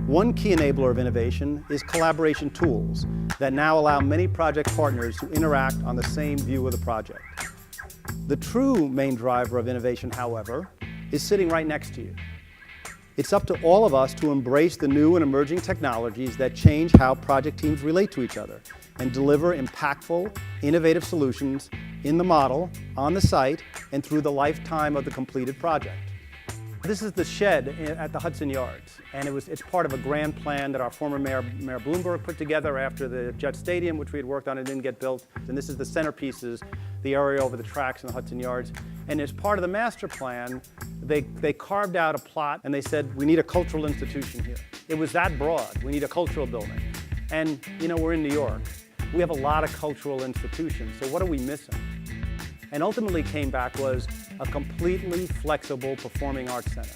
One key enabler of innovation is collaboration tools that now allow many project partners to interact on the same view of the project. The true main driver of innovation, however, is sitting right next to you. It's up to all of us to embrace the new and emerging technologies that change how project teams relate to each other and deliver impactful, innovative solutions in the model, on the site, and through the lifetime of the completed project. This is the shed at the Hudson Yards, and it's part of a grand plan that our former Mayor Bloomberg put together after the Jet Stadium, which we had worked on and didn't get built. And this is the centerpieces, the area over the tracks in the Hudson Yards. And as part of the master plan, they carved out a plot and they said, we need a cultural institution here. It was that broad. We need a cultural building. And you know, we're in New York. We have a lot of cultural institutions, so what are we missing? And ultimately came back was a completely flexible performing arts center.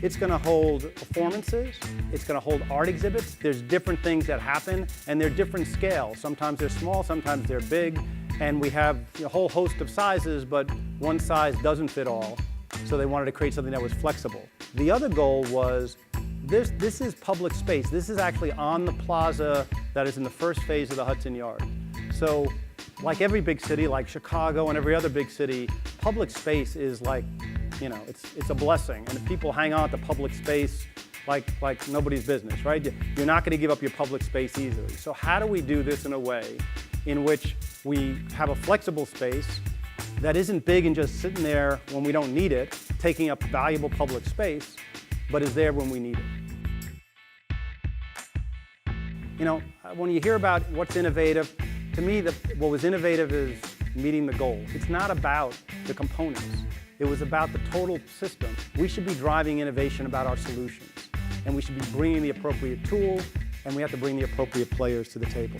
It's going to hold performances, it's going to hold art exhibits. There's different things that happen, and they're different scales. Sometimes they're small, sometimes they're big, and we have a whole host of sizes, but one size doesn't fit all. So they wanted to create something that was flexible. The other goal was, this is public space. This is actually on the plaza that is in the first phase of the Hudson Yard. So, like every big city, like Chicago and every other big city, public space is like, you know, it's a blessing. And if people hang on to public space like nobody's business, right? You're not going to give up your public space easily. So how do we do this in a way in which we have a flexible space that isn't big and just sitting there when we don't need it, taking up valuable public space, but is there when we need it? You know, when you hear about what's innovative, to me, what was innovative is meeting the goal. It's not about the components. It was about the total system. We should be driving innovation about our solutions, and we should be bringing the appropriate tools, and we have to bring the appropriate players to the table.